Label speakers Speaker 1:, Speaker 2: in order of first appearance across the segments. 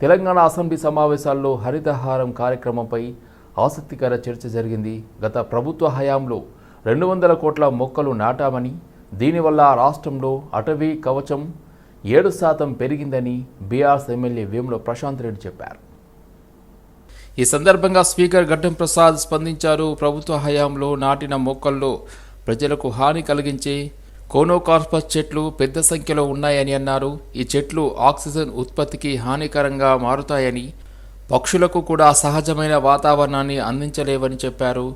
Speaker 1: Telangana assembly సమావేశాల్లో హరితహారం కార్యక్రమంపై ఆసక్తికర చర్చ జరిగింది. గత ప్రభుత్వ హయాంలో 200 కోట్ల మొక్కలు నాటామని, దీనివల్ల రాష్ట్రంలో అటవీ కవచం 7% పెరిగిందని బీఆర్ఎస్ ఎమ్మెల్యే వేముల ప్రశాంత్ రెడ్డి చెప్పారు. ఈ సందర్భంగా స్పీకర్ గడ్డం ప్రసాద్ స్పందించారు. ప్రభుత్వ హయాంలో నాటిన మొక్కల్లో ప్రజలకు హాని కలిగించే కోనోకార్పస్ చెట్లు పెద్ద సంఖ్యలో ఉన్నాయని అన్నారు. ఈ చెట్లు ఆక్సిజన్ ఉత్పత్తికి హానికరంగా మారుతాయని, పక్షులకు కూడా సహజమైన వాతావరణాన్ని అందించలేవని చెప్పారు.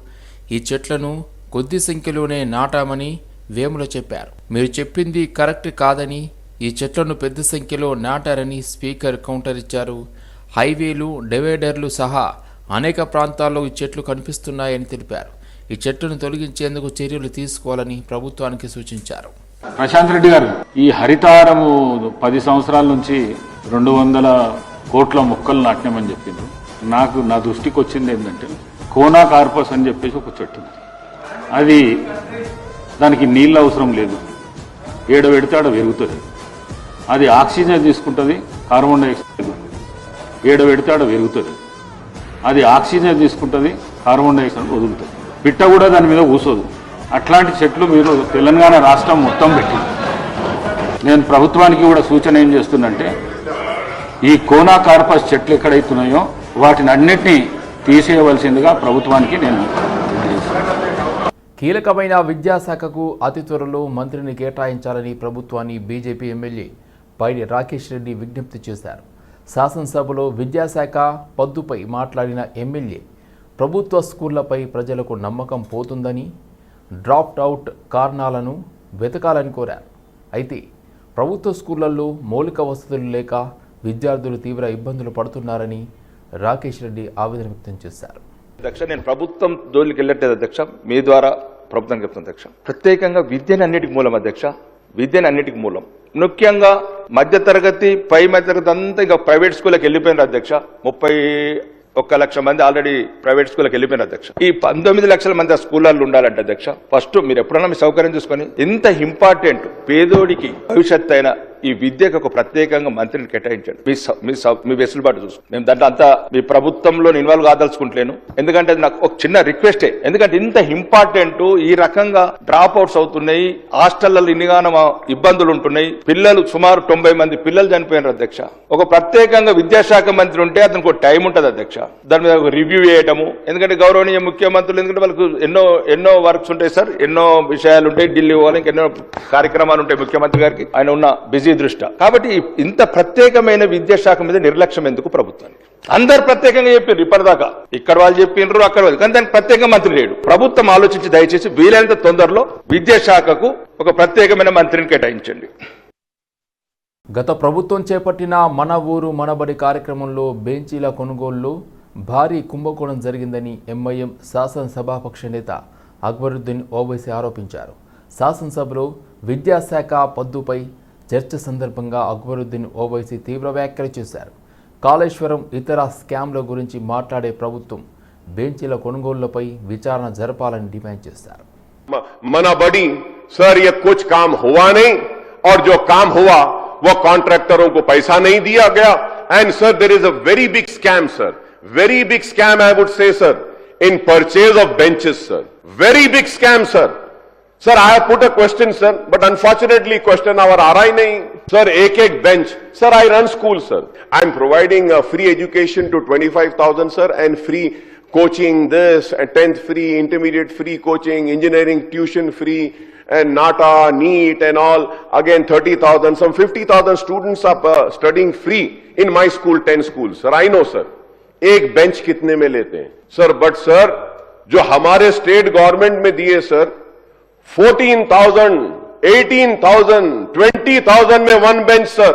Speaker 1: ఈ చెట్లను కొద్ది సంఖ్యలోనే నాటామని వేముల చెప్పారు. మీరు చెప్పింది కరెక్ట్ కాదని, ఈ చెట్లను పెద్ద సంఖ్యలో నాటారని స్పీకర్ కౌంటర్ ఇచ్చారు. హైవేలు, డివైడర్లు సహా అనేక ప్రాంతాల్లో ఈ చెట్లు కనిపిస్తున్నాయని తెలిపారు. ఈ చెట్టును తొలగించేందుకు చర్యలు తీసుకోవాలని ప్రభుత్వానికి సూచించారు.
Speaker 2: ప్రశాంత్ రెడ్డి గారు, ఈ హరితహారము 10 సంవత్సరాల నుంచి 200 కోట్ల మొక్కలు నాటినామని చెప్పింది. నా దృష్టికి వచ్చింది ఏంటంటే కోనోకార్పస్ అని చెప్పేసి ఒక చెట్టు. అది దానికి నీళ్ళ అవసరం లేదు, ఏడ పెడితే ఆడ పెరుగుతుంది. అది ఆక్సిజన్ తీసుకుంటుంది, కార్బన్ డైఆక్సైడ్ ఏడ పెడితే ఆడ పెరుగుతుంది. అది ఆక్సిజన్ తీసుకుంటుంది, కార్బన్ డైఆక్సైడ్ వదులుతుంది. పిట్ట కూడా దాని మీద కూసోదు. అట్లాంటి చెట్లు మీరు తెలంగాణ రాష్ట్రం మొత్తం పెట్టింది. నేను ప్రభుత్వానికి కూడా సూచన ఏం చేస్తున్నంటే, ఈ కోనోకార్పస్ చెట్లు ఎక్కడైతున్నాయో వాటిని అన్నిటినీ తీసేయవలసిందిగా ప్రభుత్వానికి నేను
Speaker 1: కీలకమైన విద్యాశాఖకు అతి త్వరలో మంత్రిని కేటాయించాలని ప్రభుత్వాన్ని బీజేపీ ఎమ్మెల్యే పైడి రాకేష్ రెడ్డి విజ్ఞప్తి చేశారు. శాసనసభలో విద్యాశాఖ పద్దుపై మాట్లాడిన ఎమ్మెల్యే ప్రభుత్వ స్కూళ్లపై ప్రజలకు నమ్మకం పోతుందని, డ్రాప్ట్ అవుట్ కారణాలను వెతకాలని కోరారు. అయితే ప్రభుత్వ స్కూళ్లలో మౌలిక వసతులు లేక విద్యార్థులు తీవ్ర ఇబ్బందులు పడుతున్నారని రాకేష్ రెడ్డి ఆవేదన వ్యక్తం చేశారు.
Speaker 3: అధ్యక్ష, నేను ప్రభుత్వం జోలికి వెళ్ళట్లేదు అధ్యక్ష, మీ ద్వారా ప్రభుత్వం చెప్తాను అధ్యక్ష. ప్రత్యేకంగా విద్యను అన్నిటికి మూలం అధ్యక్ష, విద్యను అన్నిటికి మూలం. ముఖ్యంగా మధ్యతరగతి, పై మధ్యతరగతి అంతా ఇంకా ప్రైవేట్ స్కూల్కి వెళ్ళిపోయినారు అధ్యక్ష. 31 లక్షల మంది ఆల్రెడీ ప్రైవేట్ స్కూల్కి వెళ్ళిపోయినారు అధ్యక్ష. ఈ 19 లక్షల మంది ఆ స్కూళ్ళల్లో ఉండాలంటే అధ్యక్ష, ఫస్ట్ మీరు ఎప్పుడైనా మీ సౌకర్యం చూసుకొని ఇంత ఇంపార్టెంట్ పేదోడికి భవిష్యత్తు అయిన ఈ విద్యకు ఒక ప్రత్యేకంగా మంత్రిని కేటాయించండి. మీ వెసులుబాటు చూసుకోండి. మేము దాంట్లో అంతా మీ ప్రభుత్వంలో ఇన్వాల్వ్ కాదలుచుకుంటలేను, ఎందుకంటే నాకు ఒక చిన్న రిక్వెస్టే. ఎందుకంటే ఇంత ఇంపార్టెంట్, ఈ రకంగా డ్రాప్ అవుట్స్ అవుతున్నాయి, హాస్టళ్లలో ఇన్నిగానో ఇబ్బందులు ఉంటున్నాయి. పిల్లలు సుమారు 90 మంది పిల్లలు చనిపోయినారు అధ్యక్ష. ఒక ప్రత్యేకంగా విద్యాశాఖ మంత్రి ఉంటే అతనికి ఒక టైం ఉంటుంది అధ్యక్ష, దాని మీద ఒక రివ్యూ చేయటము. ఎందుకంటే గౌరవనీయ ముఖ్యమంత్రులు, ఎందుకంటే వాళ్ళకు ఎన్నో వర్క్స్ ఉంటాయి సార్, ఎన్నో విషయాలు ఉంటాయి, ఢిల్లీ పోవాలి, ఇంకెన్నో కార్యక్రమాలు ఉంటాయి ముఖ్యమంత్రి గారికి, ఆయన ఉన్న బిజీ దృష్టి. కాబట్టి ఇంత ప్రత్యేకమైన విద్యాశాఖ మీద నిర్లక్ష్యం ఎందుకు ప్రభుత్వానికి? అందరు ప్రత్యేకంగా చెప్పారు ఇప్పటిదాకా, ఇక్కడ వాళ్ళు చెప్పిండ్రు, అక్కడ వాళ్ళు, కానీ దానికి ప్రత్యేకంగా మంత్రి లేడు. ప్రభుత్వం ఆలోచించి దయచేసి వీలైనంత తొందరలో విద్యాశాఖకు ఒక ప్రత్యేకమైన మంత్రిని కేటాయించండి.
Speaker 1: గత ప్రభుత్వం చేపట్టిన మన ఊరు మనబడి కార్యక్రమంలో బెంచీల కొనుగోలులో భారీ కుంభకోణం జరిగిందని ఎంఐఎం శాసనసభాపక్ష నేత అక్బరుద్దీన్ ఓవైసీ ఆరోపించారు. శాసనసభలో విద్యాశాఖ పద్దుపై చర్చ సందర్భంగా అక్బరుద్దీన్ ఓవైసీ తీవ్ర వ్యాఖ్యలు చేశారు. కాళేశ్వరం ఇతర స్కామ్ల గురించి మాట్లాడే ప్రభుత్వం బెంచీల కొనుగోళ్లపై విచారణ జరపాలని డిమాండ్ చేశారు.
Speaker 4: मना बड़ी सर, ये कुछ काम हुआ नहीं, और जो काम हुआ वो कॉन्ट्रैक्टरों को पैसा नहीं दिया गया. And sir, there is a very big scam sir, very big scam I would say sir, in purchase of benches sir, very big scam sir. Sir, I have put a question sir, but unfortunately question hour aa raha hi nahi sir. Ek bench sir, I run school sir, I am providing free education to 25,000 sir, and free coaching, this 10th free, intermediate free coaching, engineering tuition free, and NATA, NEET and all, again 30,000, some 50,000 students are studying free in my school, 10 schools sir. I know sir, एक bench कितने में लेते हैं sir, but sir जो हमारे state government में दिए sir 14,000, 18,000, 20,000 में 1 बेंच सर,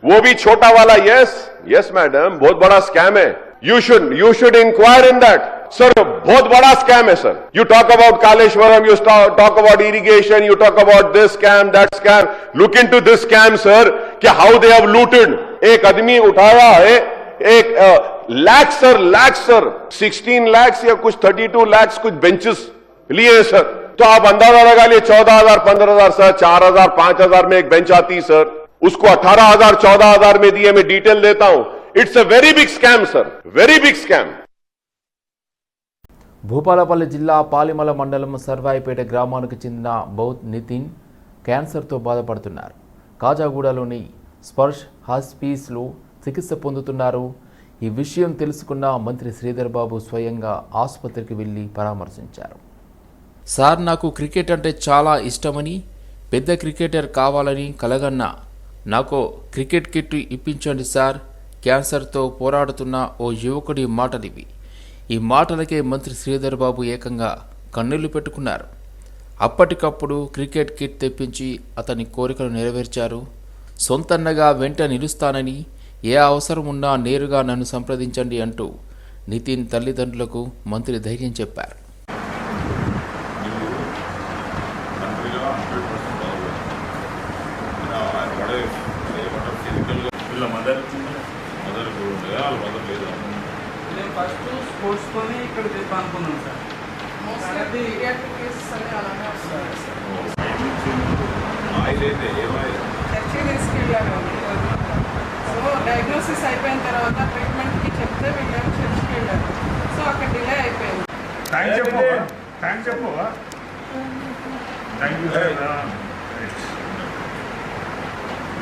Speaker 4: वो भी छोटा वाला. यस मैडम, बहुत बड़ा स्कैम है. You should inquire in that sir. बहुत बड़ा स्कैम है sir. You talk about Kaleshwaram, you talk about irrigation, you talk about this scam, that scam. Look into this scam sir, कि how they have looted. एक आदमी उठाया है एक lakh sir 16 lakh या कुछ 32 लाख कुछ बेंचेस लिए सर. तो आप अंदाजा लगा लिए 14,000, 15,000 सर, 4,000, 5,000 में एक बेंच आती सर. उसको 18,000, 14,000 में दिए. मैं डिटेल देता हूं. It's a very big scam, sir. Very big scam.
Speaker 1: Bhupalpally జిల్లా పాలిమల మండలం సర్వాయిపేట గ్రామానికి చెందిన బౌత్ నితిన్ క్యాన్సర్తో బాధపడుతున్నారు. కాజాగూడలోని స్పర్శ్ హాస్పిస్లో చికిత్స పొందుతున్నారు. ఈ విషయం తెలుసుకున్న మంత్రి శ్రీధర్ బాబు స్వయంగా ఆసుపత్రికి వెళ్లి పరామర్శించారు. సార్, నాకు క్రికెట్ అంటే చాలా ఇష్టమని, పెద్ద క్రికెటర్ కావాలని కలగన్నా. నాకు క్రికెట్ కిట్ ఇప్పించండి సార్. క్యాన్సర్తో పోరాడుతున్న ఓ యువకుడి మాటలివి. ఈ మాటలకే మంత్రి శ్రీధర్ బాబు ఏకంగా కన్నీళ్లు పెట్టుకున్నారు. అప్పటికప్పుడు క్రికెట్ కిట్ తెప్పించి అతని కోరికలు నెరవేర్చారు. సొంతన్నగా వెంట నిలుస్తానని, ఏ అవసరం ఉన్నా నేరుగా నన్ను సంప్రదించండి అంటూ నితిన్ తల్లిదండ్రులకు మంత్రి ధైర్యం చెప్పారు.
Speaker 5: నేను ఫస్ట్ స్పోర్ట్స్తోనే ఇక్కడ అనుకున్నాను సార్. అది కేసెస్ అని అలానే వస్తుంది చర్చి తీసుకెళ్ళాను. సో డయాగ్నోసిస్ అయిపోయిన తర్వాత ట్రీట్మెంట్కి చెప్తే వెళ్ళాను, చర్చికి వెళ్ళాను. సో అక్కడ డిలే అయిపోయింది.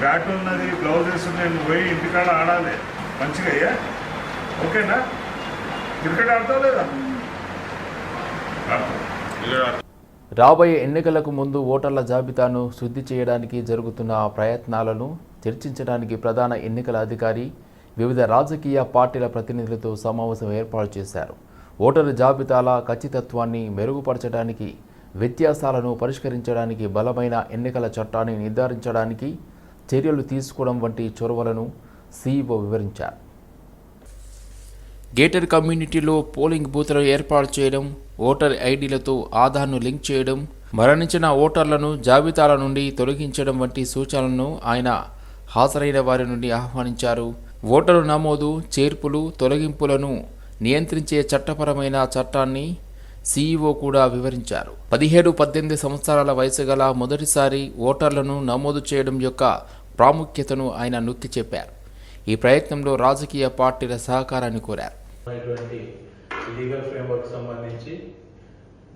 Speaker 6: బ్యాట్ ఉన్నది, గ్లౌజెస్ ఉన్నాయి, నువ్వు పోయి ఇంటికాడ ఆడాలి మంచిగా. అయ్యా ఓకేనా? క్రికెట్ ఆడతావు లేదా?
Speaker 1: రాబోయే ఎన్నికలకు ముందు ఓటర్ల జాబితాను శుద్ధి చేయడానికి జరుగుతున్న ప్రయత్నాలను చర్చించడానికి ప్రధాన ఎన్నికల అధికారి వివిధ రాజకీయ పార్టీల ప్రతినిధులతో సమావేశం ఏర్పాటు చేశారు. ఓటరు జాబితాల ఖచ్చితత్వాన్ని మెరుగుపరచడానికి, వ్యత్యాసాలను పరిష్కరించడానికి, బలమైన ఎన్నికల చట్టాన్ని నిర్ధారించడానికి చర్యలు తీసుకోవడం వంటి చొరవలను సీఈఓ వివరించారు. గేటెడ్ కమ్యూనిటీలో పోలింగ్ బూత్లను ఏర్పాటు చేయడం, ఓటర్ ఐడీలతో ఆధార్ను లింక్ చేయడం, మరణించిన ఓటర్లను జాబితాల నుండి తొలగించడం వంటి సూచనలను ఆయన హాజరైన వారి నుండి ఆహ్వానించారు. ఓటరు నమోదు, చేర్పులు, తొలగింపులను నియంత్రించే చట్టపరమైన చట్టాన్ని సీఈఓ కూడా వివరించారు. 17-18 సంవత్సరాల వయసు గల మొదటిసారి ఓటర్లను నమోదు చేయడం యొక్క ప్రాముఖ్యతను ఆయన నొక్కి చెప్పారు. ఈ ప్రయత్నంలో రాజకీయ పార్టీల సహకారాన్ని కోరారు.
Speaker 7: లీగల్ ఫ్రేమ్వర్క్ సంబంధించి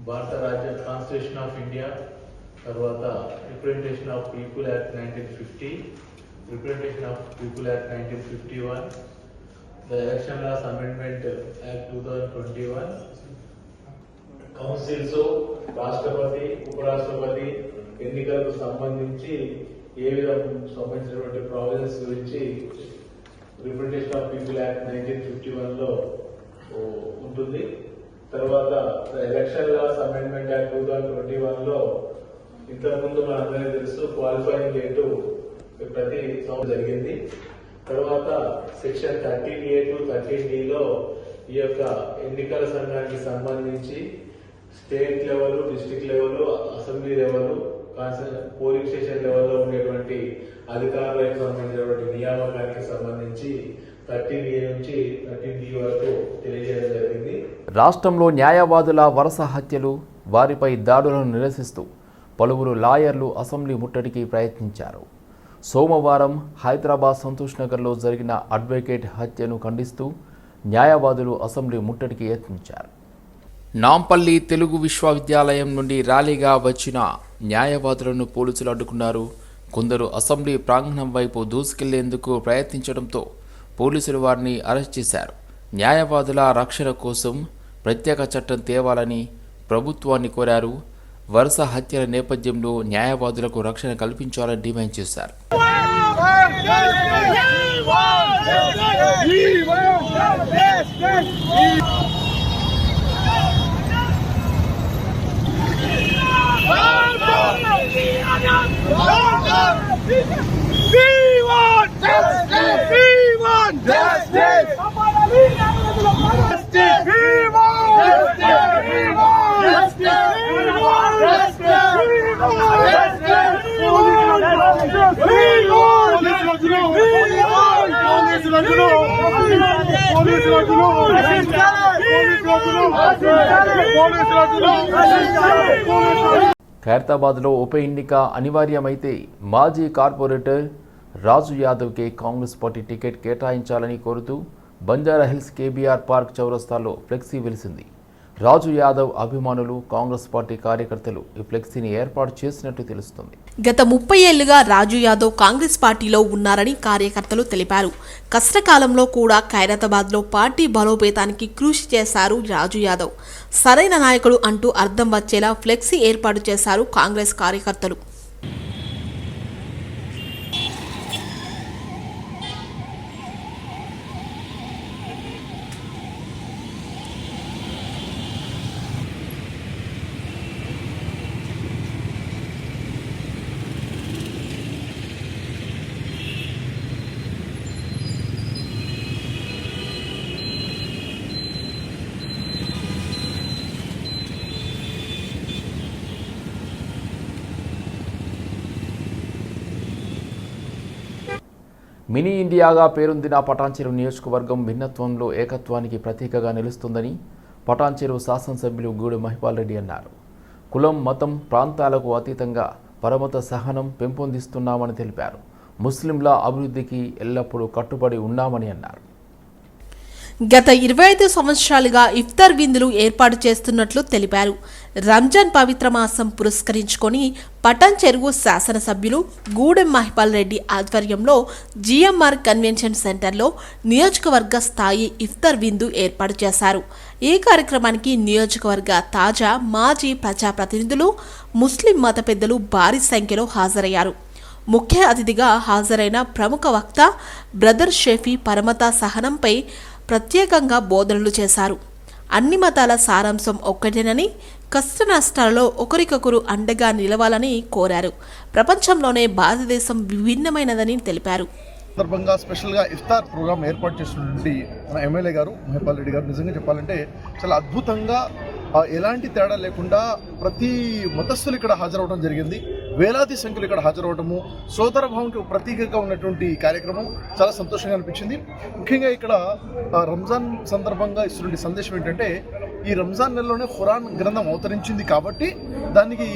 Speaker 7: భారత రాజ్య కాన్స్టిట్యూషన్ ఆఫ్ ఇండియా, తర్వాత representation of people act 1950, representation of people act 1951, the election laws amendment act 2021, councils, రాష్ట్రపతి, ఉపరాష్ట్రపతి ఎన్నికలకు సంబంధించి ఏ విధంగా సంబంధించినటువంటి ప్రావిజన్స్ గురించి రిప్రజెంటేషన్ ఆఫ్ పీపుల్ యాక్ట్ 1951లో ఉంటుంది. తర్వాత ఎలక్షన్ లాస్ అమెండ్మెంట్ యాక్ట్ 2021లో ఇంతకుముందు మనందరికీ తెలుసు క్వాలిఫైయింగ్ డేటు ప్రతి సంవత్సరం జరిగింది. తర్వాత సెక్షన్ 13A to 13Dలో ఈ యొక్క ఎన్నికల సంఘానికి సంబంధించి state level, district level, assembly level, polling station లెవెల్లో ఉండేటువంటి అధికారులకు సంబంధించినటువంటి నియామకానికి సంబంధించి 13A నుంచి 13D వరకు తెలియజేయడం జరిగింది.
Speaker 1: రాష్ట్రంలో న్యాయవాదుల వరుస హత్యలు, వారిపై దాడులను నిరసిస్తూ పలువురు లాయర్లు అసెంబ్లీ ముట్టడికి ప్రయత్నించారు. సోమవారం హైదరాబాద్ సంతోష్ నగర్లో జరిగిన అడ్వకేట్ హత్యను ఖండిస్తూ న్యాయవాదులు అసెంబ్లీ ముట్టడికి యత్నించారు. నాంపల్లి తెలుగు విశ్వవిద్యాలయం నుండి ర్యాలీగా వచ్చిన న్యాయవాదులను పోలీసులు అడ్డుకున్నారు. కొందరు అసెంబ్లీ ప్రాంగణం వైపు దూసుకెళ్లేందుకు ప్రయత్నించడంతో పోలీసులు వారిని అరెస్ట్ చేశారు. న్యాయవాదుల రక్షణ కోసం ప్రత్యేక చట్టం తేవాలని ప్రభుత్వాన్ని కోరారు. వరుస హత్యల నేపథ్యంలో న్యాయవాదులకు రక్షణ కల్పించాలని డిమాండ్ చేశారు. ఖైరతాబాద్లో ఉప ఎన్నిక అనివార్యమైతే మాజీ కార్పొరేటర్ రాజు యాదవ్కే కాంగ్రెస్ పార్టీ టికెట్ కేటాయించాలని కోరుతూ బంజారాహిల్స్ కేబీఆర్ పార్క్ చౌరస్తాలో ఫ్లెక్సీ వెలిసింది. రాజు యాదవ్ అభిమానులు, కాంగ్రెస్ పార్టీ కార్యకర్తలు ఈ ఫ్లెక్సీని ఏర్పాటు చేసినట్టు తెలుస్తుంది.
Speaker 8: గత 30 ఏళ్లుగా రాజు యాదవ్ కాంగ్రెస్ పార్టీలో ఉన్నారని కార్యకర్తలు తెలిపారు. కష్టకాలంలో కూడా ఖైరతాబాద్లో పార్టీ బలోపేతానికి కృషి చేశారు రాజు యాదవ్. సరైన నాయకుడు అంటూ అర్థం వచ్చేలా ఫ్లెక్సీ ఏర్పాటు చేశారు కాంగ్రెస్ కార్యకర్తలు.
Speaker 1: మినీ ఇండియాగా పేరొందిన పటాన్చెరు నియోజకవర్గం భిన్నత్వంలో ఏకత్వానికి ప్రతీకగా నిలుస్తుందని పటాన్చెరు శాసనసభ్యులు గూడెం మహిపాల్ రెడ్డి అన్నారు. కులం, మతం, ప్రాంతాలకు అతీతంగా పరమత సహనం పెంపొందిస్తున్నామని తెలిపారు. ముస్లింల అభివృద్ధికి ఎల్లప్పుడూ కట్టుబడి ఉన్నామని అన్నారు.
Speaker 8: గత 25 సంవత్సరాలుగా ఇఫ్తార్ విందులు ఏర్పాటు చేస్తున్నట్లు తెలిపారు. రంజాన్ పవిత్ర మాసం పురస్కరించుకొని పటాన్చెరు శాసనసభ్యులు గూడెం మహిపాల్ రెడ్డి ఆధ్వర్యంలో జిఎంఆర్ కన్వెన్షన్ సెంటర్లో నియోజకవర్గ స్థాయి ఇఫ్తార్ విందు ఏర్పాటు చేశారు. ఈ కార్యక్రమానికి నియోజకవర్గ తాజా, మాజీ ప్రజాప్రతినిధులు, ముస్లిం మత పెద్దలు భారీ సంఖ్యలో హాజరయ్యారు. ముఖ్య అతిథిగా హాజరైన ప్రముఖ వక్త బ్రదర్ షఫీ పరమత సహనంపై ప్రత్యేకంగా బోధనలు చేశారు. అన్ని మతాల సారాంశం ఒక్కటేనని, కష్ట నష్టాలలో ఒకరికొకరు అండగా నిలవాలని కోరారు. ప్రపంచంలోనే భారతదేశం విభిన్నమైనదని తెలిపారు.
Speaker 9: సందర్భంగా స్పెషల్గా ఇఫ్తార్ ప్రోగ్రామ్ ఏర్పాటు చేసినటువంటి మన ఎమ్మెల్యే గారు మహిపాల్ రెడ్డి గారు నిజంగా చెప్పాలంటే చాలా అద్భుతంగా, ఎలాంటి తేడా లేకుండా ప్రతి మతస్థులు ఇక్కడ హాజరవడం జరిగింది. వేలాది సంఖ్యలు ఇక్కడ హాజరవడము, సోదర భావంకి ప్రతీకగా ఉన్నటువంటి కార్యక్రమం చాలా సంతోషంగా అనిపించింది. ముఖ్యంగా ఇక్కడ రంజాన్ సందర్భంగా ఇస్తున్న సందేశం ఏంటంటే, ఈ రంజాన్ నెలలోనే ఖురాన్ గ్రంథం అవతరించింది కాబట్టి దానికి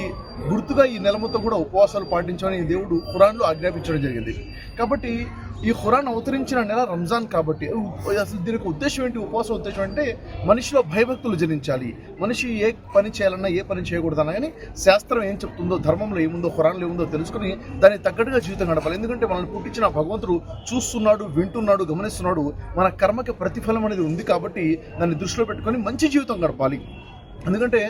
Speaker 9: గుర్తుగా ఈ నెల మొత్తం కూడా ఉపవాసాలు పాటించమని దేవుడు ఖురాన్లో ఆజ్ఞాపించడం జరిగింది. కాబట్టి ఈ ఖురాన్ అవతరించిన నెల రంజాన్ కాబట్టి అసలు దీనికి ఉద్దేశం ఏంటి? ఉపవాసం ఉద్దేశం అంటే మనిషిలో భయభక్తులు జనించాలి. మనిషి ఏ పని చేయాలన్నా, ఏ పని చేయకూడదన్నా కానీ శాస్త్రం ఏం చెప్తుందో, ధర్మంలో ఏముందో, ఖురాన్లో ఏముందో తెలుసుకుని దానికి తగ్గట్టుగా జీవితం గడపాలి. ఎందుకంటే మనల్ని పుట్టించిన భగవంతుడు చూస్తున్నాడు, వింటున్నాడు, గమనిస్తున్నాడు. మన కర్మకి ప్రతిఫలం అనేది ఉంది కాబట్టి దాన్ని దృష్టిలో పెట్టుకొని మంచి జీవితం గడపాలి. ఎందుకంటే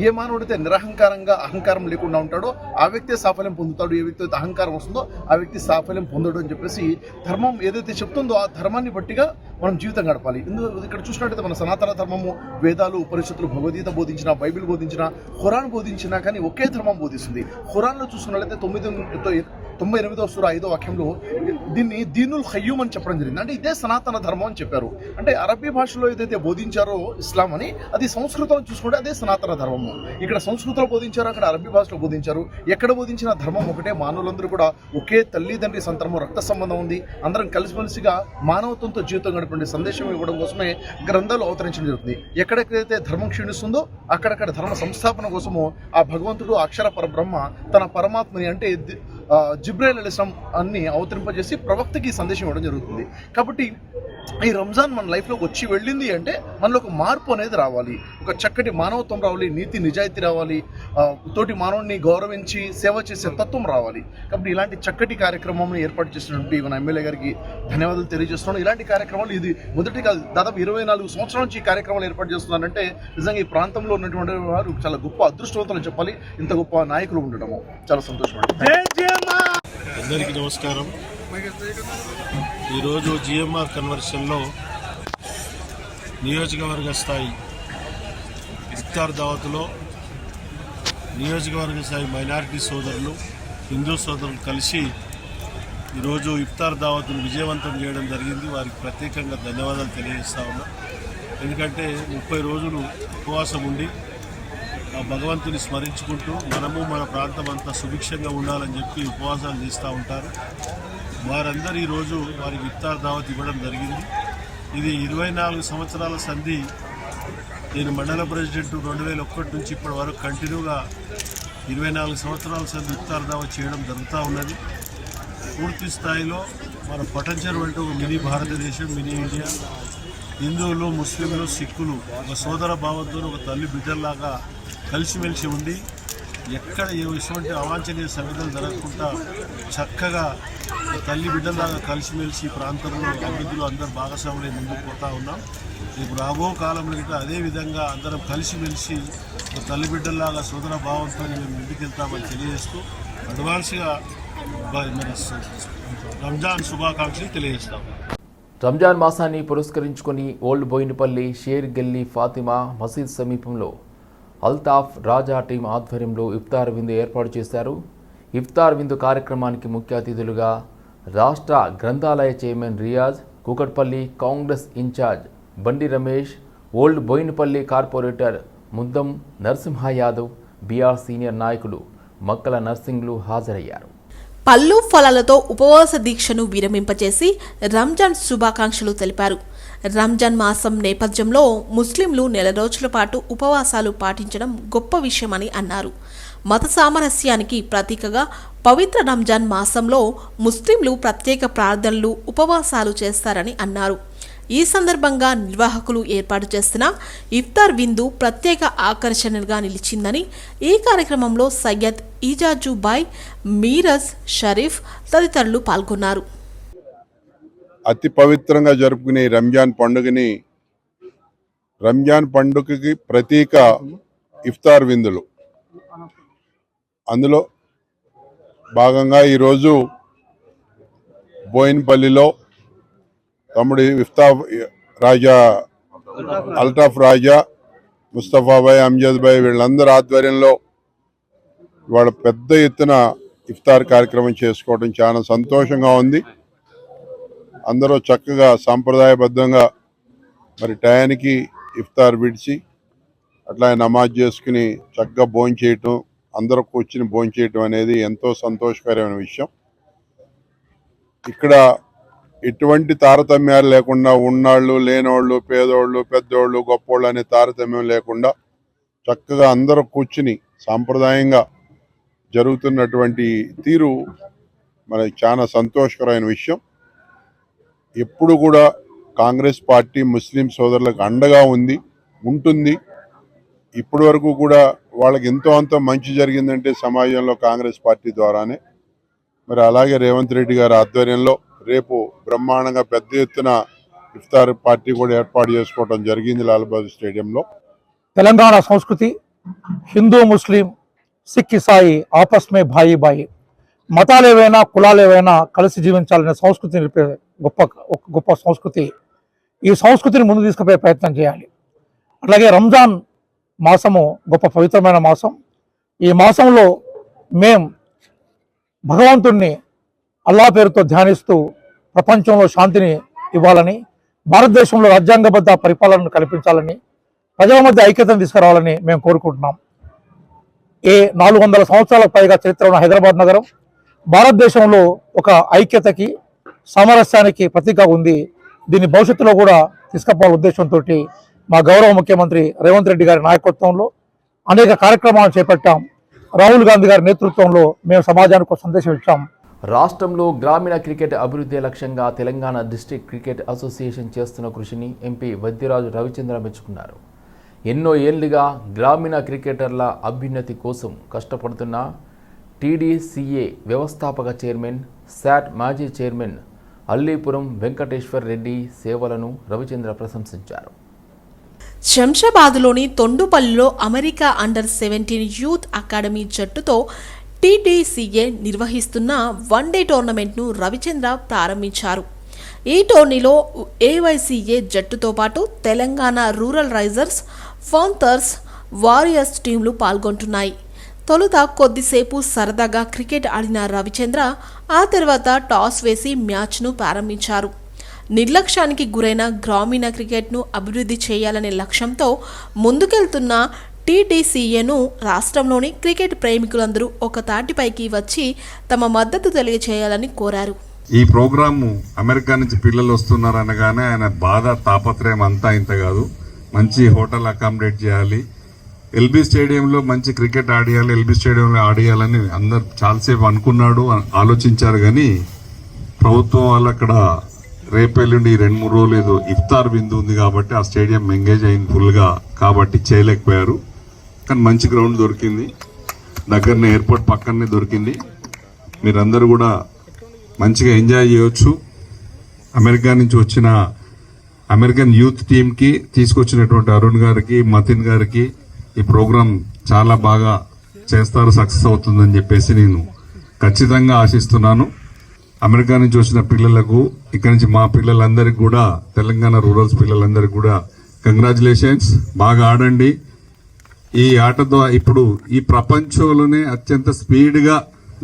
Speaker 9: ఏ మానవుడితే నిరహంకారంగా, అహంకారం లేకుండా ఉంటాడో ఆ వ్యక్తి సాఫల్యం పొందుతాడు. ఏ వ్యక్తి అయితే అహంకారం వస్తుందో ఆ వ్యక్తి సాఫల్యం పొందడు అని చెప్పేసి ధర్మం ఏదైతే చెప్తుందో ఆ ధర్మాన్ని బట్టిగా మనం జీవితం గడపాలి. ఇక్కడ చూసినట్టయితే మన సనాతన ధర్మము వేదాలు, ఉపనిషత్తులు, భగవద్గీత బోధించిన, బైబిల్ బోధించిన, ఖురాన్ బోధించినా కానీ ఒకే ధర్మం బోధిస్తుంది. ఖురాన్లో చూసుకున్నట్లయితే 98వ సూర 5వ వాక్యంలో దీన్ని దీనుల్ ఖయ్యూమ్ అని చెప్పడం జరిగింది. అంటే ఇదే సనాతన ధర్మం అని చెప్పారు. అంటే అరబీ భాషలో ఏదైతే బోధించారో ఇస్లాం అని, అది సంస్కృతం చూసుకుంటే అదే సనాతన ధర్మము. ఇక్కడ సంస్కృతంలో బోధించారు, అక్కడ అరబీ భాషలో బోధించారు. ఎక్కడ బోధించిన ధర్మం ఒకటే. మానవులందరూ కూడా ఒకే తల్లిదండ్రి సంతరము, రక్త సంబంధం ఉంది. అందరం కలిసిమెలిసిగా మానవత్వంతో జీవితం గడిపే సందేశం ఇవ్వడం కోసమే గ్రంథాలు అవతరించడం జరుగుతుంది. ఎక్కడెక్కడైతే ధర్మం క్షీణిస్తుందో అక్కడక్కడ ధర్మ సంస్థాపన కోసము ఆ భగవంతుడు, అక్షర పరబ్రహ్మ తన పరమాత్మని అంటే జిబ్రాయిల్ అలైహిస్సలాం అన్ని అవతరింపజేసి ప్రవక్తకి సందేశం ఇవ్వడం జరుగుతుంది. కాబట్టి ఈ రంజాన్ మన లైఫ్లోకి వచ్చి వెళ్ళింది అంటే మనలో ఒక మార్పు అనేది రావాలి, ఒక చక్కటి మానవత్వం రావాలి, నీతి నిజాయితీ రావాలి, తోటి మానవుడిని గౌరవించి సేవ చేసే తత్వం రావాలి. కాబట్టి ఇలాంటి చక్కటి కార్యక్రమం ఏర్పాటు చేసినటువంటి మన ఎమ్మెల్యే గారికి ధన్యవాదాలు తెలియజేస్తున్నాను. ఇలాంటి కార్యక్రమాలు ఇది మొదటి కాదు, దాదాపు 24 సంవత్సరాల నుంచి ఈ కార్యక్రమాలు ఏర్పాటు చేస్తున్నారంటే నిజంగా ఈ ప్రాంతంలో ఉన్నటువంటి వారు చాలా గొప్ప అదృష్టవంతులు చెప్పాలి. ఇంత గొప్ప నాయకులు ఉండడము చాలా సంతోషం.
Speaker 10: అందరికీ నమస్కారం. ఈరోజు జిఎంఆర్ కన్వర్షన్లో నియోజకవర్గ స్థాయి ఇఫ్తార్ దావత్లో నియోజకవర్గ స్థాయి మైనారిటీ సోదరులు, హిందూ సోదరులు కలిసి ఈరోజు ఇఫ్తార్ దావత్ను విజయవంతం చేయడం జరిగింది. వారికి ప్రత్యేకంగా ధన్యవాదాలు తెలియజేస్తా ఉన్నా. ఎందుకంటే 30 రోజులు ఉపవాసం ఉండి ఆ భగవంతుని స్మరించుకుంటూ మనము మన ప్రాంతం అంతా సుభిక్షంగా ఉండాలని చెప్పి ఉపవాసాలు చేస్తూ ఉంటారు. వారందరూ ఈరోజు వారికి ఇఫ్తార్ దావత్ ఇవ్వడం జరిగింది. ఇది 24 సంవత్సరాల సంధి. నేను మండల ప్రెసిడెంట్ 2001 నుంచి ఇప్పటి వరకు కంటిన్యూగా 24 సంవత్సరాల సంధి ఇఫ్తార్ దావత్ చేయడం జరుగుతూ ఉన్నది. పూర్తి స్థాయిలో మన పటంచెరు అంటే ఒక మినీ భారతదేశం, మినీ ఇండియా. హిందువులు, ముస్లింలు, సిక్కులు ఒక సోదర భావంతో ఒక తల్లి బిడ్డల్లాగా కలిసిమెలిసి ఉండి ఎక్కడ ఎటువంటి అవాంఛనీయ సంఘటనలు జరగకుండా చక్కగా తల్లి బిడ్డల్లాగా కలిసిమెలిసి ఈ ప్రాంతంలో అభివృద్ధిలో అందరూ భాగస్వాములై ముందుకు పోతా ఉన్నాం. ఇప్పుడు రాబో కాలంలో ఇంకా అదే విధంగా అందరం కలిసిమెలిసి ఒక తల్లి బిడ్డల్లాగా సోదర భావంతో మేము ముందుకెళ్తామని తెలియజేస్తూ అడ్వాన్స్గా మన రంజాన్ శుభాకాంక్షలు తెలియజేస్తాం.
Speaker 1: రంజాన్ మాసాన్ని పురస్కరించుకొని ఓల్డ్ బోయినపల్లి షేర్ గల్లీ ఫాతిమా మసీద్ సమీపంలో అల్తాఫ్ రాజా టీం ఆధ్వర్యంలో ఇఫ్తార్ విందు ఏర్పాటు చేశారు. ఇఫ్తార్ విందు కార్యక్రమానికి ముఖ్య అతిథులుగా రాష్ట్ర గ్రంథాలయ chairman Riyaz, Kukatpally Congress incharge Bandi Ramesh, old Bowenpally corporator Muddam Narasimha Yadav, BR senior నాయకులు మక్కల నర్సింగ్లు హాజరయ్యారు.
Speaker 8: పళ్ళు ఫలాలతో ఉపవాస దీక్షను విరమింపచేసి రంజాన్ శుభాకాంక్షలు తెలిపారు. రంజాన్ మాసం నేపథ్యంలో ముస్లింలు నెల రోజుల పాటు ఉపవాసాలు పాటించడం గొప్ప విషయమని అన్నారు. మత సామరస్యానికి ప్రతీకగా పవిత్ర రంజాన్ మాసంలో ముస్లింలు ప్రత్యేక ప్రార్థనలు, ఉపవాసాలు చేస్తారని అన్నారు. ఈ సందర్భంగా నిర్వాహకులు ఏర్పాటు చేసిన ఇఫ్తార్ విందు ప్రత్యేక ఆకర్షణగా నిలిచిందని, ఈ కార్యక్రమంలో సయ్యద్ ఈజాజుబాయ్, మీరజ్ షరీఫ్ తదితరులు పాల్గొన్నారు.
Speaker 11: అతి పవిత్రంగా జరుపుకునే రంజాన్ పండుగకి ప్రతీక ఇఫ్తార్ విందులు. అందులో భాగంగా ఈరోజు బోయినపల్లిలో తమ్ముడు అల్తాఫ్ రాజా, ముస్తఫాబాయ్, అమ్జద్ భాయ్ వీళ్ళందరూ ఆధ్వర్యంలో ఇవాళ పెద్ద ఎత్తున ఇఫ్తార్ కార్యక్రమం చేసుకోవడం చాలా సంతోషంగా ఉంది. అందరూ చక్కగా సాంప్రదాయబద్ధంగా మరి టయానికి ఇఫ్తార్ విడిచి అట్లా నమాజ్ చేసుకుని చక్కగా భోంచేయటం, అందరూ కూర్చుని భోంచేయటం అనేది ఎంతో సంతోషకరమైన విషయం. ఇక్కడ ఎటువంటి తారతమ్యాలు లేకుండా ఉన్నాళ్ళు, లేనోళ్ళు, పేదోళ్ళు, పెద్దోళ్ళు, గొప్పోళ్ళు అనే తారతమ్యం లేకుండా చక్కగా అందరూ కూర్చుని సాంప్రదాయంగా జరుగుతున్నటువంటి తీరు మనకి చాలా సంతోషకరమైన విషయం. ఎప్పుడు కూడా కాంగ్రెస్ పార్టీ ముస్లిం సోదరులకు అండగా ఉంటుంది. ఇప్పటి వరకు కూడా వాళ్ళకి ఎంతో అంత మంచి జరిగిందంటే సమాజంలో కాంగ్రెస్ పార్టీ ద్వారానే. మరి అలాగే రేవంత్ రెడ్డి గారి ఆధ్వర్యంలో రేపు బ్రహ్మాండంగా పెద్ద ఎత్తున ఇఫ్తార్ పార్టీ కూడా ఏర్పాటు చేసుకోవడం జరిగింది లాల్బహదూర్ స్టేడియంలో.
Speaker 12: తెలంగాణ సంస్కృతి హిందూ, ముస్లిం, సిక్, ఇసాయి ఆపస్ మే భాయి భాయి, మతాలు ఏవైనా కులాలు ఏవైనా కలిసి జీవించాలనే సంస్కృతిని నిలిపే గొప్ప సంస్కృతి. ఈ సంస్కృతిని ముందు తీసుకుపోయే ప్రయత్నం చేయాలి. అలాగే రంజాన్ మాసము గొప్ప పవిత్రమైన మాసం. ఈ మాసంలో మేం భగవంతుణ్ణి అల్లా పేరుతో ధ్యానిస్తూ ప్రపంచంలో శాంతిని ఇవ్వాలని, భారతదేశంలో రాజ్యాంగబద్ధ పరిపాలనను కల్పించాలని, ప్రజల మధ్య ఐక్యతను తీసుకురావాలని మేము కోరుకుంటున్నాం. 400 సంవత్సరాలకు పైగా చరిత్ర ఉన్న హైదరాబాద్ నగరం భారతదేశంలో ఒక ఐక్యతకి, సామరస్యానికి ప్రతీకగా ఉంది. దీన్ని భవిష్యత్తులో కూడా తీసుకుపోవాల ఉద్దేశంతో మా గౌరవ ముఖ్యమంత్రి రేవంత్ రెడ్డి గారి నాయకత్వంలో అనేక కార్యక్రమాలు చేపట్టాం. రాహుల్ గాంధీ గారి నేతృత్వంలో మేము సమాజానికి ఒక సందేశం ఇచ్చాం.
Speaker 1: రాష్ట్రంలో గ్రామీణ క్రికెట్ అభివృద్ధి లక్ష్యంగా తెలంగాణ డిస్ట్రిక్ట్ క్రికెట్ అసోసియేషన్ చేస్తున్న కృషిని ఎంపీ వద్దిరాజు రవిచంద్ర మెచ్చుకున్నారు. ఎన్నో ఏళ్లుగా గ్రామీణ క్రికెటర్ల అభ్యున్నతి కోసం కష్టపడుతున్న టీడీసీఏ వ్యవస్థాపక చైర్మన్, శాట్ మాజీ చైర్మన్ అల్లీపురం వెంకటేశ్వర్ రెడ్డి సేవలను రవిచంద్ర ప్రశంసించారు.
Speaker 8: శంషాబాద్లోని తొండుపల్లిలో అమెరికా అండర్-17 యూత్ అకాడమీ జట్టుతో టీడీసీఏ నిర్వహిస్తున్న వన్డే టోర్నమెంట్ను రవిచంద్ర ప్రారంభించారు. ఈ టోర్నీలో ఏవైసీఏ జట్టుతో పాటు తెలంగాణ రూరల్ రైజర్స్, ఫాంథర్స్, వారియర్స్ టీంలు పాల్గొంటున్నాయి. తొలుత కొద్దిసేపు సరదాగా క్రికెట్ ఆడిన రవిచంద్ర ఆ తర్వాత టాస్ వేసి మ్యాచ్ను ప్రారంభించారు. నిర్లక్ష్యానికి గురైన గ్రామీణ క్రికెట్ను అభివృద్ధి చేయాలనే లక్ష్యంతో ముందుకెళ్తున్న టీడీసీఏను రాష్ట్రంలోని క్రికెట్ ప్రేమికులందరూ ఒక తాటిపైకి వచ్చి తమ మద్దతు తెలియజేయాలని కోరారు.
Speaker 13: ఈ ప్రోగ్రాము అమెరికా నుంచి పిల్లలు వస్తున్నారు అనగానే ఆయన బాధ, తాపత్రయం అంతా ఇంత కాదు. మంచి హోటల్ అకామిడేట్ చేయాలి, ఎల్బీ స్టేడియంలో మంచి క్రికెట్ ఆడియాలి, ఎల్బీ స్టేడియంలో ఆడియాలని అందరు చాలాసేపు అనుకున్నాడు, ఆలోచించారు. కానీ ప్రభుత్వం వాళ్ళు అక్కడ రేపెల్లుండి 2-3 రోజులు ఏదో ఇఫ్తార్ విందు ఉంది కాబట్టి ఆ స్టేడియం ఎంగేజ్ అయింది ఫుల్గా, కాబట్టి చేయలేకపోయారు. కానీ మంచి గ్రౌండ్ దొరికింది, దగ్గరనే ఎయిర్పోర్ట్ పక్కనే దొరికింది. మీరందరూ కూడా మంచిగా ఎంజాయ్ చేయొచ్చు. అమెరికా నుంచి వచ్చిన అమెరికన్ యూత్ టీంకి తీసుకొచ్చినటువంటి అరుణ్ గారికి, మతిన్ గారికి ఈ ప్రోగ్రాం చాలా బాగా చేస్తారు, సక్సెస్ అవుతుందని చెప్పేసి నేను ఖచ్చితంగా ఆశిస్తున్నాను. అమెరికా నుంచి వచ్చిన పిల్లలకు, ఇక్కడి నుంచి మా పిల్లలందరికీ కూడా, తెలంగాణ రూరల్స్ పిల్లలందరికీ కూడా కంగ్రాచులేషన్స్. బాగా ఆడండి. ఈ ఆటతో ఇప్పుడు ఈ ప్రపంచంలోనే అత్యంత స్పీడ్గా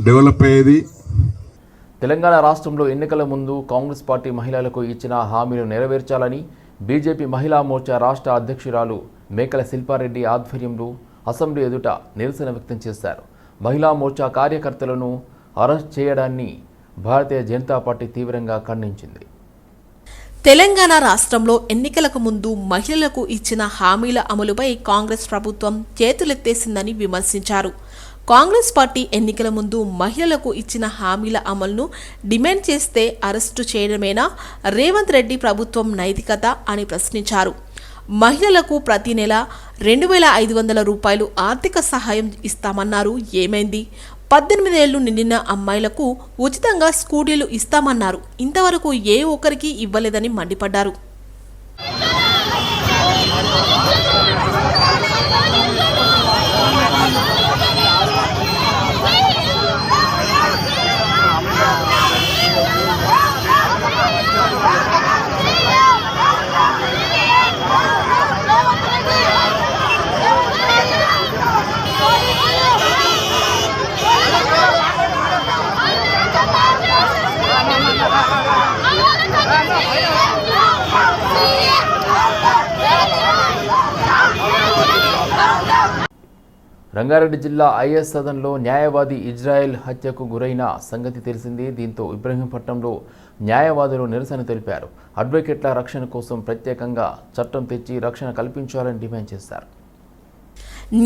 Speaker 13: డెవలప్ అయ్యేది.
Speaker 1: తెలంగాణ రాష్ట్రంలో ఎన్నికల ముందు కాంగ్రెస్ పార్టీ మహిళలకు ఇచ్చిన హామీలు నెరవేర్చాలని బీజేపీ మహిళా మోర్చా రాష్ట్ర అధ్యక్షురాలు మేకల శిల్పారెడ్డి ఆధ్వర్యంలో అసెంబ్లీ ఎదుట నిరసన వ్యక్తం చేశారు. మహిళా మోర్చా కార్యకర్తలను అరెస్ట్ చేయడాన్ని భారతీయ జనతా పార్టీ తీవ్రంగా ఖండించింది.
Speaker 8: తెలంగాణ రాష్ట్రంలో ఎన్నికలకు ముందు మహిళలకు ఇచ్చిన హామీల అమలుపై కాంగ్రెస్ ప్రభుత్వం చేతులెత్తేసిందని విమర్శించారు. కాంగ్రెస్ పార్టీ ఎన్నికల ముందు మహిళలకు ఇచ్చిన హామీల అమలును డిమాండ్ చేస్తే అరెస్టు చేయడమేనా రేవంత్ రెడ్డి ప్రభుత్వం నైతికత అని ప్రశ్నించారు. మహిళలకు ప్రతి నెల 2,500 రూపాయలు ఆర్థిక సహాయం ఇస్తామన్నారు. ఏమైంది? 18 ఏళ్లు నిండిన అమ్మాయిలకు ఉచితంగా స్కూటీలు ఇస్తామన్నారు. ఇంతవరకు ఏ ఒక్కరికి ఇవ్వలేదని మండిపడ్డారు.
Speaker 1: రంగారెడ్డి జిల్లా ఐఎస్ సదన్లో న్యాయవాది ఇజ్రాయెల్ హత్యకు గురైన సంగతి తెలిసింది. దీంతో ఇబ్రహీంపట్నంలో న్యాయవాదులు నిరసన తెలిపారు. అడ్వకేట్ల రక్షణ కోసం ప్రత్యేకంగా చట్టం తెచ్చి రక్షణ కల్పించాలని డిమాండ్ చేశారు.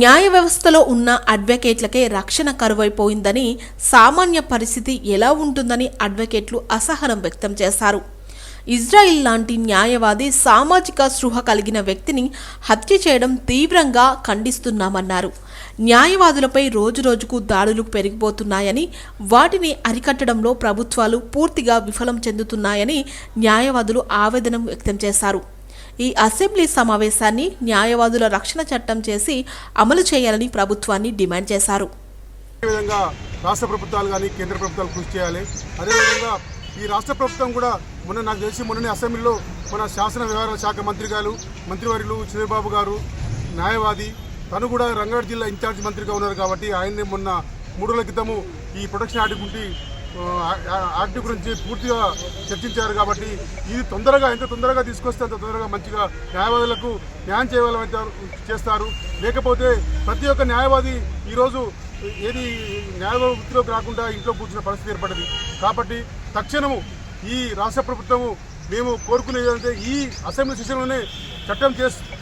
Speaker 8: న్యాయ వ్యవస్థలో ఉన్న అడ్వకేట్లకే రక్షణ కరువైపోయిందని, సామాన్య పరిస్థితి ఎలా ఉంటుందని అడ్వకేట్లు అసహనం వ్యక్తం చేశారు. ఇజ్రాయిల్ లాంటి న్యాయవాది సామాజిక స్పృహ కలిగిన వ్యక్తిని హత్య చేయడం తీవ్రంగా ఖండిస్తున్నామన్నారు. న్యాయవాదులపై రోజురోజుకు దాడులు పెరిగిపోతున్నాయని, వాటిని అరికట్టడంలో ప్రభుత్వాలు పూర్తిగా విఫలం చెందుతున్నాయని న్యాయవాదులు ఆవేదన వ్యక్తం చేశారు. ఈ అసెంబ్లీ సమావేశాన్ని న్యాయవాదుల రక్షణ చట్టం చేసి అమలు చేయాలని ప్రభుత్వాన్ని డిమాండ్ చేశారు.
Speaker 14: అదేవిధంగా రాష్ట్ర ప్రభుత్వాలు కానీ కేంద్ర ప్రభుత్వాలు కృషి చేయాలి. అదేవిధంగా ఈ రాష్ట్ర ప్రభుత్వం కూడా నాకు తెలిసి మొన్ననే అసెంబ్లీలో మన శాసన వ్యవహారాల శాఖ మంత్రివర్యులు చంద్రబాబు గారు న్యాయవాది, తను కూడా రంగారెడ్డి జిల్లా ఇన్ఛార్జ్ మంత్రిగా ఉన్నారు కాబట్టి ఆయన్ని మొన్న 3 రోజుల క్రితము ఈ ప్రొటెక్షన్ యాక్ట్ గురించి పూర్తిగా చర్చించారు. కాబట్టి ఇది ఎంత తొందరగా తీసుకొస్తే అంత తొందరగా మంచిగా న్యాయవాదులకు న్యాయం చేస్తారు. లేకపోతే ప్రతి ఒక్క న్యాయవాది ఈరోజు ఏది న్యాయవాద వృత్తిలోకి రాకుండా ఇంట్లో కూర్చున్న పరిస్థితి ఏర్పడింది. కాబట్టి తక్షణము ఈ రాష్ట్ర ప్రభుత్వము మేము కోరుకునేది అంటే ఈ అసెంబ్లీ సెషన్లోనే చట్టం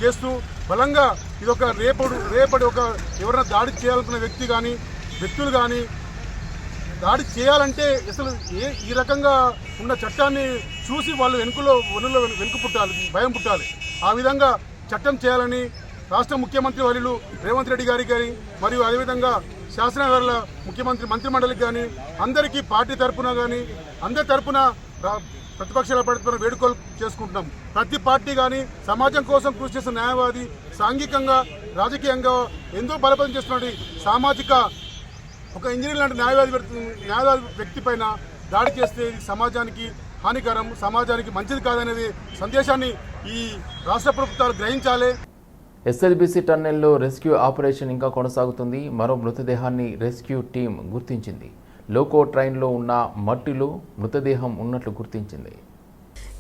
Speaker 14: చేస్తూ బలంగా ఇదొక రేపటి ఒక ఎవరైనా దాడి చేయాలనుకున్న వ్యక్తులు కానీ దాడి చేయాలంటే అసలు ఈ రకంగా ఉన్న చట్టాన్ని చూసి వాళ్ళు వెనుక పుట్టాలి, భయం పుట్టాలి. ఆ విధంగా చట్టం చేయాలని రాష్ట్ర ముఖ్యమంత్రి వర్యులు రేవంత్ రెడ్డి గారికి కానీ మరియు అదేవిధంగా శాసనసభల మంత్రిమండలికి కానీ అందరికీ పార్టీ తరఫున కానీ అందరి తరఫున ప్రతిపక్షాల తరఫున వేడుకలు చేసుకుంటున్నాం. ప్రతి పార్టీ కానీ సమాజం కోసం కృషి చేసిన న్యాయవాది సాంఘికంగా రాజకీయంగా ఎంతో బలపదం చేస్తున్నటువంటి సామాజిక ఒక ఇంజనీర్ లాంటి న్యాయవాది వ్యక్తి పైన దాడి చేస్తే సమాజానికి హానికరం, సమాజానికి మంచిది కాదనేది సందేశాన్ని ఈ రాష్ట్ర ప్రభుత్వాలు గ్రహించాలి.
Speaker 1: ఎస్ఎల్బీసీ టన్నెల్లో రెస్క్యూ ఆపరేషన్ ఇంకా కొనసాగుతుంది. మరో మృతదేహాన్ని రెస్క్యూ టీం గుర్తించింది. లోకో ట్రైన్లో ఉన్న మట్టిలో మృతదేహం ఉన్నట్లు గుర్తించింది.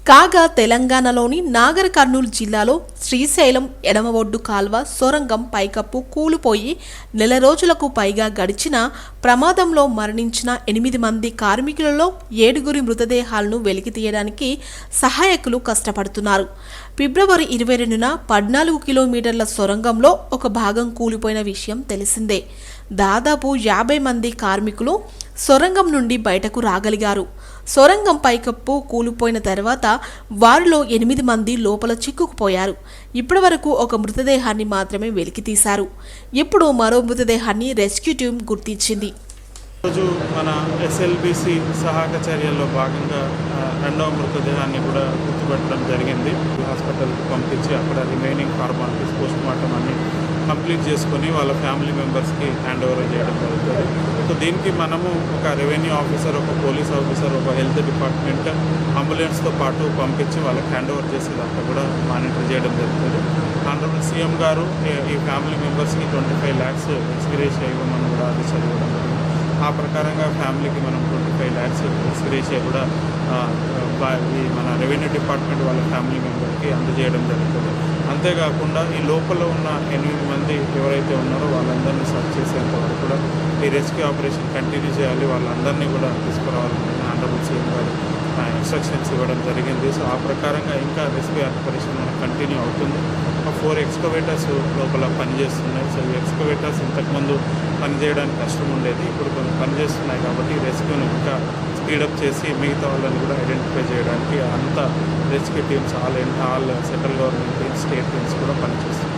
Speaker 8: కాగా తెలంగాణలోని నాగర్ కర్నూలు జిల్లాలో శ్రీశైలం ఎడమ ఒడ్డు కాల్వ సొరంగం పైకప్పు కూలిపోయి 4 రోజులకు పైగా గడిచిన ప్రమాదంలో మరణించిన 8 మంది కార్మికులలో 7 మృతదేహాలను వెలికి తీయడానికి సహాయకులు కష్టపడుతున్నారు. ఫిబ్రవరి 22న 14 కిలోమీటర్ల సొరంగంలో ఒక భాగం కూలిపోయిన విషయం తెలిసిందే. దాదాపు 50 మంది కార్మికులు సొరంగం నుండి బయటకు రాగలిగారు. సొరంగం పైకప్పు కూలిపోయిన తర్వాత వారిలో 8 మంది లోపల చిక్కుకుపోయారు. ఇప్పటి వరకు ఒక మృతదేహాన్ని మాత్రమే వెలికితీశారు. ఇప్పుడు మరో మృతదేహాన్ని రెస్క్యూ టీం గుర్తించింది.
Speaker 15: రోజు మన ఎస్ఎల్బిసి సహాయక చర్యల్లో భాగంగా రెండవ మృతదేహాన్ని కూడా గుర్తుపట్టడం జరిగింది. హాస్పిటల్కి పంపించి అక్కడ రిమైనింగ్ ఫార్మాలిటీస్ పోస్ట్ మార్టం అన్ని కంప్లీట్ చేసుకొని వాళ్ళ ఫ్యామిలీ మెంబర్స్కి హ్యాండ్ ఓవర్ చేయడం జరుగుతుంది. సో దీనికి మనము ఒక రెవెన్యూ ఆఫీసర్, ఒక పోలీస్ ఆఫీసర్, ఒక హెల్త్ డిపార్ట్మెంట్ అంబులెన్స్తో పాటు పంపించి వాళ్ళకి హ్యాండ్ ఓవర్ చేసేదంతా కూడా మానిటర్ చేయడం జరుగుతుంది. ఆనరబుల్ సీఎం గారు ఈ ఫ్యామిలీ మెంబర్స్కి 25 lakhs ఎక్స్గ్రేషియా ఇవ్వమని కూడా ఆదేశాలు ఇవ్వడం జరిగింది. ఆ ప్రకారంగా ఫ్యామిలీకి మనం 25 lakhs ఎక్స్గ్రేషియా కూడా ఈ మన రెవెన్యూ డిపార్ట్మెంట్ వాళ్ళ ఫ్యామిలీ మెంబర్కి అందజేయడం జరుగుతుంది. అంతేకాకుండా ఈ లోపల ఉన్న 8 మంది ఎవరైతే ఉన్నారో వాళ్ళందరినీ సర్చ్ చేసేంత వరకు కూడా ఈ రెస్క్యూ ఆపరేషన్ కంటిన్యూ చేయాలి. వాళ్ళందరినీ కూడా తీసుకురావాలని ఆనరబుల్ సీఎం గారు ఇన్స్ట్రక్షన్స్ ఇవ్వడం జరిగింది. సో ఆ ప్రకారంగా ఇంకా రెస్క్యూ ఆపరేషన్ మనకు కంటిన్యూ అవుతుంది. 4 ఎక్స్కవేటర్స్ లోపల పనిచేస్తున్నాయి. సో ఈ ఎక్స్కవేటర్స్ ఇంతకుముందు పనిచేయడానికి కష్టం ఉండేది, ఇప్పుడు కొన్ని పనిచేస్తున్నాయి కాబట్టి రెస్క్యూను ఇంకా స్పీడప్ చేసి మిగతా వాళ్ళని కూడా ఐడెంటిఫై చేయడానికి అంతా rescue teams all central government teams, state teams కూడా పనిచేస్తున్నాయి.